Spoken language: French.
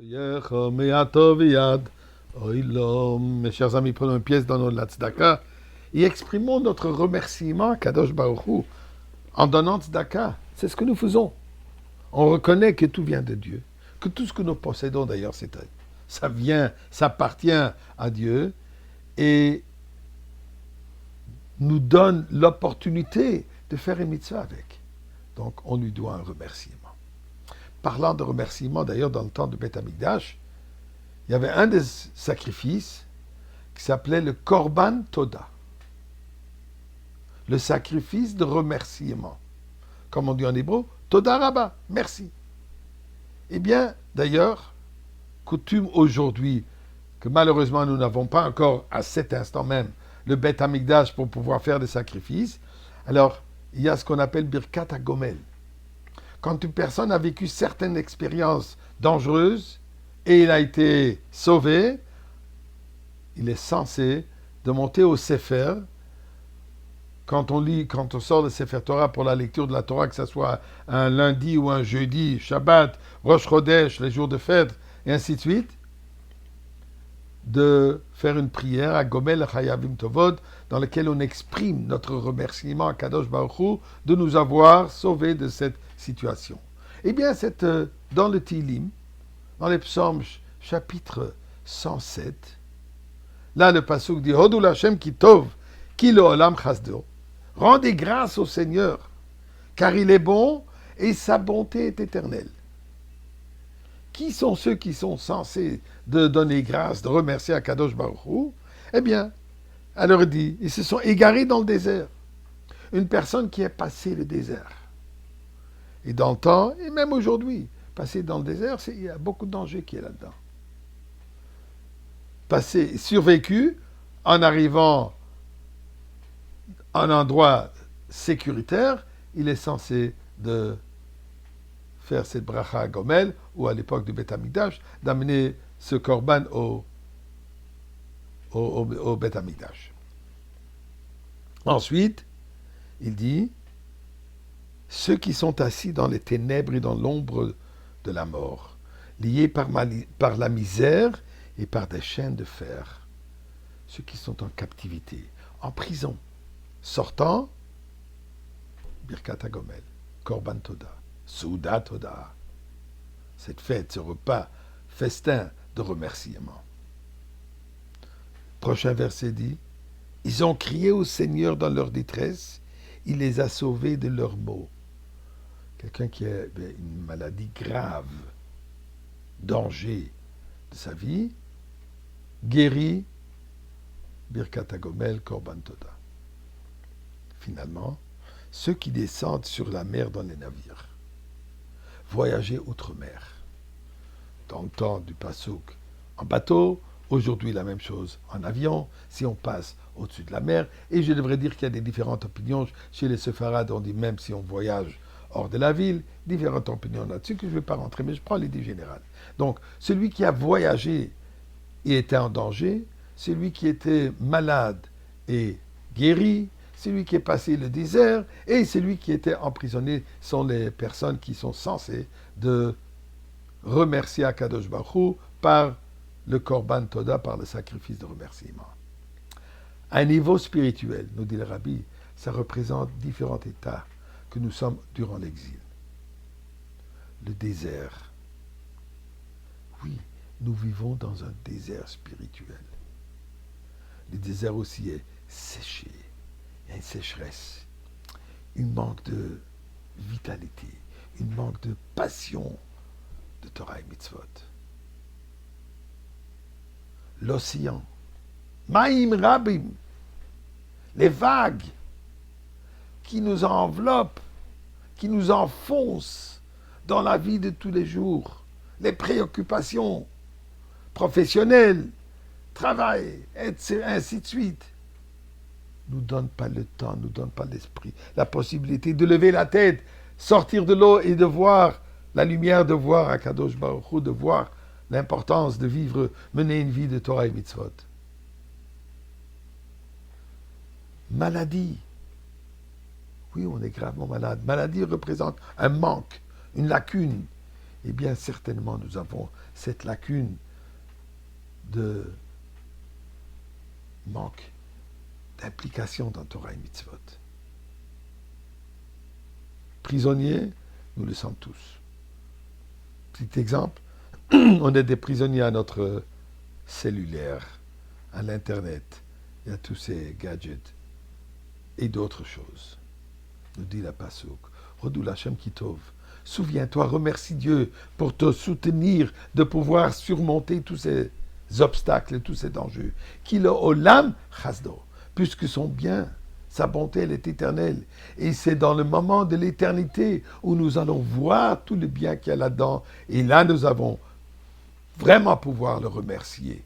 Mes chers amis, prenons une pièce dans notre tzedaka et exprimons notre remerciement à Kadosh Baruch Hu en donnant tzedaka. C'est ce que nous faisons. On reconnaît que tout vient de Dieu, que tout ce que nous possédons d'ailleurs, ça appartient à Dieu et nous donne l'opportunité de faire une mitzvah avec. Donc on lui doit un remerciement. Parlant de remerciement, d'ailleurs, dans le temps de Beth Amikdash, il y avait un des sacrifices qui s'appelait le Korban Toda, le sacrifice de remerciement. Comme on dit en hébreu, Toda Rabba, merci. Eh bien, d'ailleurs, coutume aujourd'hui, que malheureusement nous n'avons pas encore à cet instant même le Beth Amikdash pour pouvoir faire des sacrifices, alors il y a ce qu'on appelle Birkat HaGomel. Quand une personne a vécu certaines expériences dangereuses et il a été sauvé, il est censé de monter au Sefer. Quand on sort de Sefer Torah pour la lecture de la Torah, que ce soit un lundi ou un jeudi, Shabbat, Rosh Chodesh, les jours de fête, et ainsi de suite, de faire une prière à Gomel Chayavim Tovod, dans laquelle on exprime notre remerciement à Kadosh Baruch Hu de nous avoir sauvés de cette situation. Eh bien, c'est dans le Tilim, dans les psaumes chapitre 107, là le pasuk dit Hodou Lashem ki tov, ki lo olam chasdo. Rendez grâce au Seigneur, car il est bon et sa bonté est éternelle. Qui sont ceux qui sont censés de donner grâce, de remercier à Kadosh Baruch Hu? Eh bien, elle leur dit, ils se sont égarés dans le désert. Une personne qui a passé le désert. Et dans le temps, et même aujourd'hui, passer dans le désert, il y a beaucoup de danger qui est là-dedans. Passer, survécu, en arrivant à un endroit sécuritaire, il est censé de faire cette bracha à Gomel, ou à l'époque du Beth Amikdash, d'amener ce korban au Beth Amikdash. Ensuite, il dit, ceux qui sont assis dans les ténèbres et dans l'ombre de la mort, liés par la misère et par des chaînes de fer, ceux qui sont en captivité, en prison, sortant, Birkat HaGomel, Korban Toda, Souda Toda, cette fête, ce repas, festin de remerciement. Prochain verset dit, ils ont crié au Seigneur dans leur détresse, il les a sauvés de leurs maux. Quelqu'un qui a une maladie grave, danger de sa vie, guéri, Birkat HaGomel, Korban Toda. Finalement, ceux qui descendent sur la mer dans les navires, voyager outre-mer. Dans le temps du Passouk, en bateau, aujourd'hui la même chose en avion, si on passe au-dessus de la mer, et je devrais dire qu'il y a des différentes opinions, chez les Séfarades on dit même si on voyage hors de la ville, différentes opinions là-dessus que je ne vais pas rentrer, mais je prends l'idée générale. Donc, celui qui a voyagé et était en danger, celui qui était malade et guéri, celui qui est passé le désert et celui qui était emprisonné sont les personnes qui sont censées de remercier Akadosh Baruch Hu par le Korban Toda, par le sacrifice de remerciement. À un niveau spirituel, nous dit le Rabbi, ça représente différents états que nous sommes durant l'exil. Le désert. Oui, nous vivons dans un désert spirituel. Le désert aussi est séché. Il y a une sécheresse, un manque de vitalité, un manque de passion de Torah et Mitzvot. L'océan, Maïm Rabim, les vagues qui nous enveloppent, qui nous enfoncent dans la vie de tous les jours, les préoccupations professionnelles, travail, et ainsi de suite, nous donne pas le temps, nous donne pas l'esprit, la possibilité de lever la tête, sortir de l'eau et de voir la lumière, de voir Akadosh Baruch Hu, de voir l'importance de vivre, mener une vie de Torah et Mitzvot. Maladie. Oui, on est gravement malade. Maladie représente un manque, une lacune. eh bien certainement nous avons cette lacune de manque d'implication dans Torah et Mitzvot. Prisonniers, nous le sommes tous. Petit exemple, on est des prisonniers à notre cellulaire, à l'Internet, et à tous ces gadgets et d'autres choses. Nous dit la Passouk. Rodou Lachem Kitov. Souviens-toi, remercie Dieu pour te soutenir de pouvoir surmonter tous ces obstacles et tous ces dangers. Qu'il olam chasdo, puisque son bien, sa bonté, elle est éternelle. Et c'est dans le moment de l'éternité où nous allons voir tout le bien qu'il y a là-dedans. Et là, nous avons vraiment pouvoir le remercier.